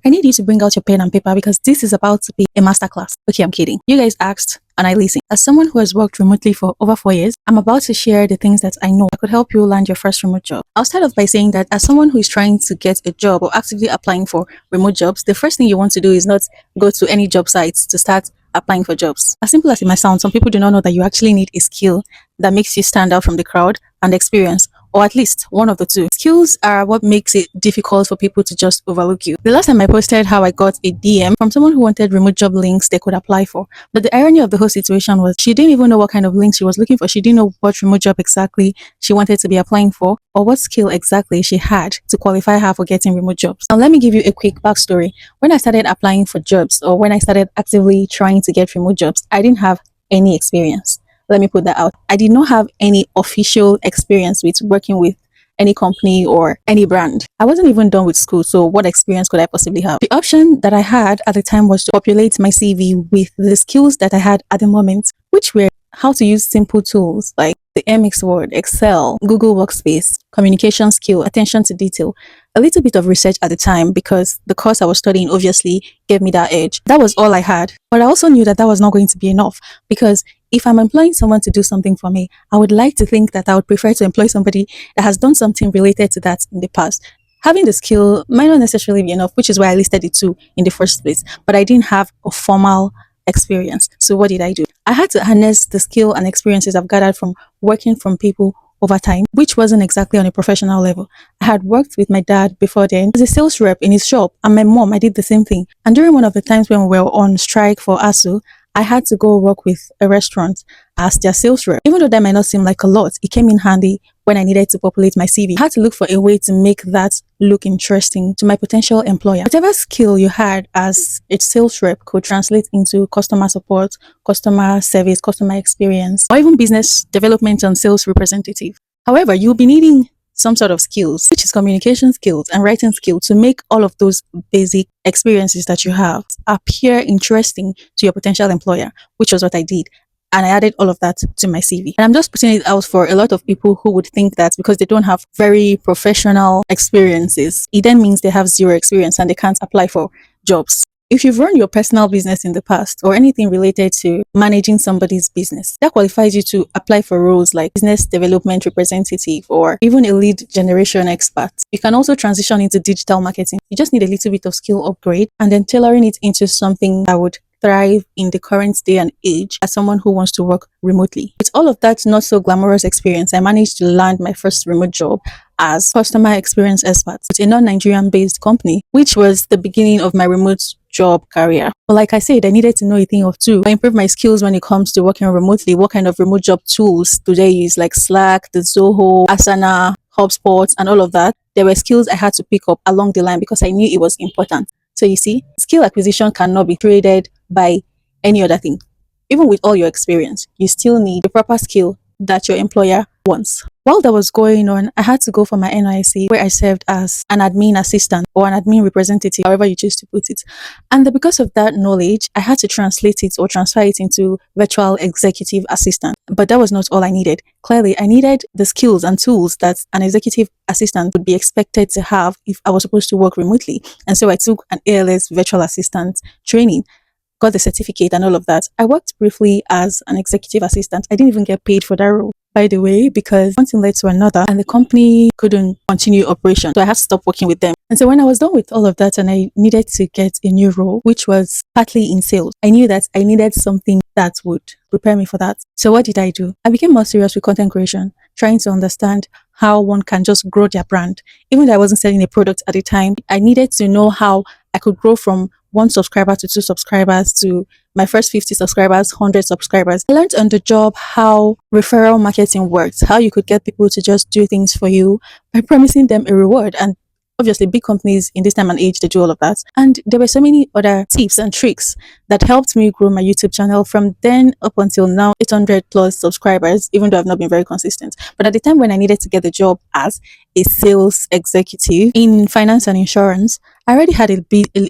I need you to bring out your pen and paper because this is about to be a masterclass. Okay, I'm kidding. You guys asked and I listened. As someone who has worked remotely for over 4 years, I'm about to share the things that I know that could help you land your first remote job. I'll start off by saying that as someone who is trying to get a job or actively applying for remote jobs, the first thing you want to do is not go to any job sites to start applying for jobs. As simple as it might sound, some people do not know that you actually need a skill that makes you stand out from the crowd and experience, or at least one of the two. Skills are what makes it difficult for people to just overlook you. The last time I posted how I got a DM from someone who wanted remote job links they could apply for. But the irony of the whole situation was she didn't even know what kind of links she was looking for. She didn't know what remote job exactly she wanted to be applying for or what skill exactly she had to qualify her for getting remote jobs. Now, let me give you a quick backstory. When I started applying for jobs or when I started actively trying to get remote jobs, I didn't have any experience. Let me put that out. I did not have any official experience with working with any company or any brand. I wasn't even done with school, so what experience could I possibly have? The option that I had at the time was to populate my CV with the skills that I had at the moment, which were how to use simple tools like the MX Word, Excel, Google Workspace, communication skill, attention to detail, a little bit of research at the time because the course I was studying obviously gave me that edge. That was all I had. But I also knew that that was not going to be enough because if I'm employing someone to do something for me, I would like to think that I would prefer to employ somebody that has done something related to that in the past. Having the skill might not necessarily be enough, which is why I listed it too in the first place. But I didn't have a formal experience. So what did I do? I had to harness the skill and experiences I've gathered from working from people over time, which wasn't exactly on a professional level. I had worked with my dad before then as a sales rep in his shop, and my mom, I did the same thing. And during one of the times when we were on strike for ASU, I had to go work with a restaurant as their sales rep. Even though that might not seem like a lot, it came in handy when I needed to populate my CV. I had to look for a way to make that look interesting to my potential employer. Whatever skill you had as a sales rep could translate into customer support, customer service, customer experience, or even business development and sales representative. However, you'll be needing some sort of skills, which is communication skills and writing skills, to make all of those basic experiences that you have appear interesting to your potential employer, which was what I did. And I added all of that to my CV. And I'm just putting it out for a lot of people who would think that because they don't have very professional experiences, it then means they have zero experience and they can't apply for jobs. If you've run your personal business in the past or anything related to managing somebody's business, that qualifies you to apply for roles like business development representative or even a lead generation expert. You can also transition into digital marketing. You just need a little bit of skill upgrade and then tailoring it into something that would thrive in the current day and age as someone who wants to work remotely. With all of that not so glamorous experience, I managed to land my first remote job as customer experience expert with a non-Nigerian based company, which was the beginning of my remote job career. But like I said, I needed to know a thing or two. I improve my skills when it comes to working remotely. What kind of remote job tools do they use, like Slack, the Zoho, Asana, HubSpot, and all of that? There were skills I had to pick up along the line because I knew it was important. So you see, skill acquisition cannot be traded by any other thing. Even with all your experience, you still need the proper skill that your employer wants. While that was going on, I had to go for my NYC where I served as an admin assistant or an admin representative, however you choose to put it. And because of that knowledge, I had to translate it or transfer it into virtual executive assistant. But that was not all I needed. Clearly, I needed the skills and tools that an executive assistant would be expected to have if I was supposed to work remotely. And so I took an ALS virtual assistant training, got the certificate and all of that. I worked briefly as an executive assistant. I didn't even get paid for that role, by the way, because one thing led to another and the company couldn't continue operation. So I had to stop working with them. And so when I was done with all of that and I needed to get a new role, which was partly in sales, I knew that I needed something that would prepare me for that. So what did I do? I became more serious with content creation, trying to understand how one can just grow their brand. Even though I wasn't selling a product at the time, I needed to know how I could grow from 1 subscriber to 2 subscribers to my first 50 subscribers, 100 subscribers. I learned on the job how referral marketing works, how you could get people to just do things for you by promising them a reward. And obviously, big companies in this time and age, they do all of that. And there were so many other tips and tricks that helped me grow my YouTube channel from then up until now, 800 plus subscribers, even though I've not been very consistent. But at the time when I needed to get the job as a sales executive in finance and insurance, I already had a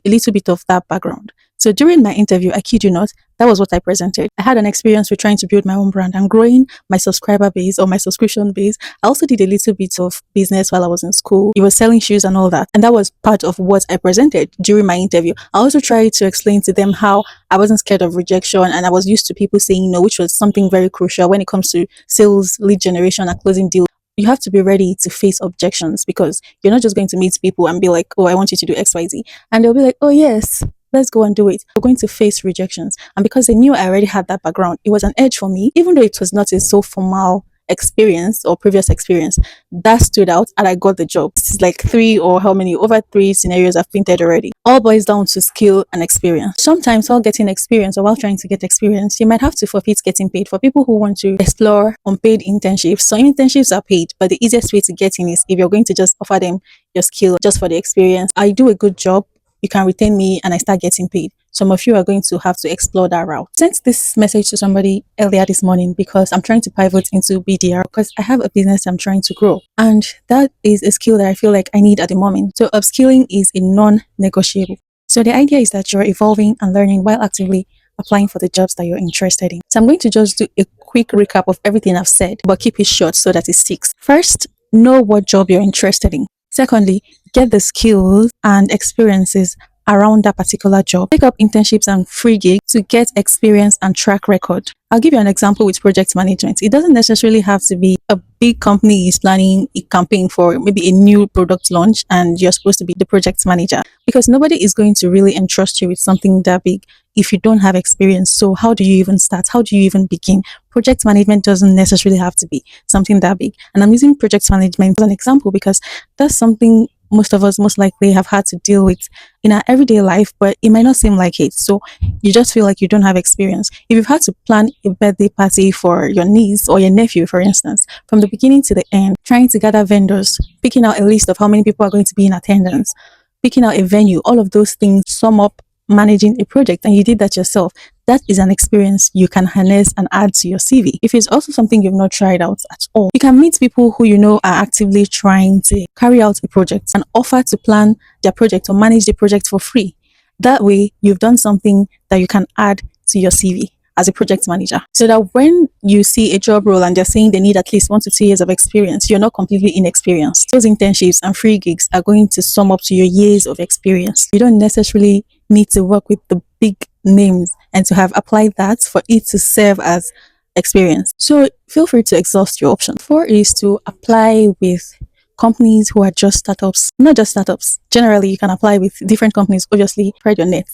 little bit of that background. So during my interview, I kid you not, That was what I presented. I had an experience with trying to build my own brand and growing my subscriber base or my subscription base. I also did a little bit of business while I was in school. It was selling shoes and all that. And that was part of what I presented during my interview. I also tried to explain to them how I wasn't scared of rejection and I was used to people saying no, which was something very crucial when it comes to sales, lead generation, and closing deals. You have to be ready to face objections because you're not just going to meet people and be like, oh, I want you to do XYZ. And they'll be like, oh, yes, let's go and do it. You're going to face rejections. And because they knew I already had that background, it was an edge for me, even though it was not a so formal experience or previous experience that stood out and I got the job. This is like over three scenarios I've painted already. All boils down to skill and experience. Sometimes while getting experience or while trying to get experience, you might have to forfeit getting paid. For people who want to explore unpaid internships, so internships are paid, but the easiest way to get in is if you're going to just offer them your skill just for the experience. I do a good job, you can retain me and I start getting paid. Some of you are going to have to explore that route. I sent this message to somebody earlier this morning because I'm trying to pivot into BDR because I have a business I'm trying to grow. And that is a skill that I feel like I need at the moment. So upskilling is a non-negotiable. So the idea is that you're evolving and learning while actively applying for the jobs that you're interested in. So I'm going to just do a quick recap of everything I've said, but keep it short so that it sticks. First, know what job you're interested in. Secondly, get the skills and experiences around that particular job. Take up internships and free gigs to get experience and track record. I'll give you an example with project management. It doesn't necessarily have to be a big company is planning a campaign for maybe a new product launch and you're supposed to be the project manager because nobody is going to really entrust you with something that big if you don't have experience. So how do you even start? How do you even begin? Project management doesn't necessarily have to be something that big. And I'm using project management as an example because that's something most of us most likely have had to deal with in our everyday life, but it might not seem like it. So you just feel like you don't have experience. If you've had to plan a birthday party for your niece or your nephew, for instance, from the beginning to the end, trying to gather vendors, picking out a list of how many people are going to be in attendance, picking out a venue, all of those things sum up managing a project, and you did that yourself. That is an experience you can harness and add to your CV. If it's also something you've not tried out at all, you can meet people who you know are actively trying to carry out a project and offer to plan their project or manage the project for free. That way, you've done something that you can add to your CV as a project manager, so that when you see a job role and they're saying they need at least 1 to 2 years of experience, you're not completely inexperienced. Those internships and free gigs are going to sum up to your years of experience. You don't necessarily need to work with the big names and to have applied that for it to serve as experience. So feel free to exhaust your options. 4 is to apply with companies who are just startups, not just startups. Generally, you can apply with different companies, obviously, spread your net,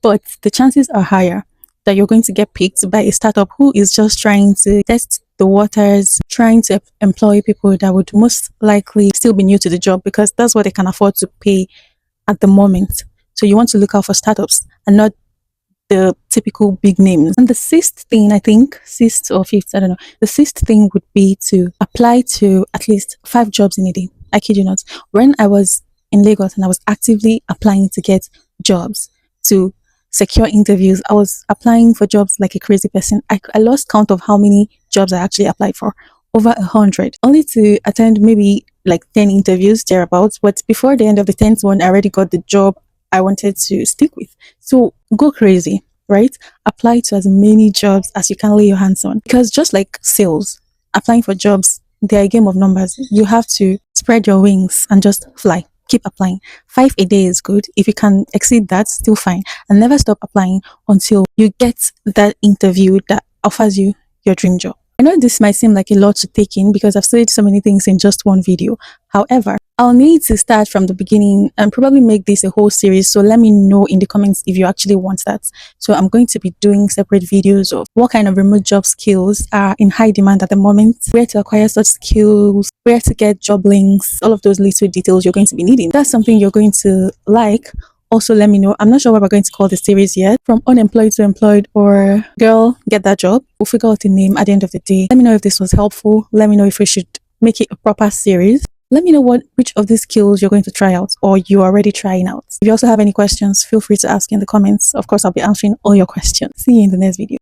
but the chances are higher that you're going to get picked by a startup who is just trying to test the waters, trying to employ people that would most likely still be new to the job because that's what they can afford to pay at the moment. So you want to look out for startups and not the typical big names. And the sixth thing, I think, sixth or fifth, I don't know. The sixth thing would be to apply to at least 5 jobs in a day. I kid you not. When I was in Lagos and I was actively applying to get jobs, to secure interviews, I was applying for jobs like a crazy person. I lost count of how many jobs I actually applied for. Over 100. Only to attend maybe like 10 interviews thereabouts. But before the end of the 10th one, I already got the job I wanted to stick with. So go crazy, right? Apply to as many jobs as you can lay your hands on. Because just like sales, applying for jobs, they're a game of numbers. You have to spread your wings and just fly. Keep applying. 5 a day is good. If you can exceed that, still fine. And never stop applying until you get that interview that offers you your dream job. I know this might seem like a lot to take in because I've said so many things in just one video. However, I'll need to start from the beginning and probably make this a whole series. So let me know in the comments if you actually want that. So I'm going to be doing separate videos of what kind of remote job skills are in high demand at the moment, where to acquire such skills, where to get job links, all of those little details you're going to be needing. If that's something you're going to like, also let me know. I'm not sure what we're going to call the series yet. From unemployed to employed or girl, get that job. We'll figure out the name at the end of the day. Let me know if this was helpful. Let me know if we should make it a proper series. Let me know which of these skills you're going to try out or you're already trying out. If you also have any questions, feel free to ask in the comments. Of course, I'll be answering all your questions. See you in the next video.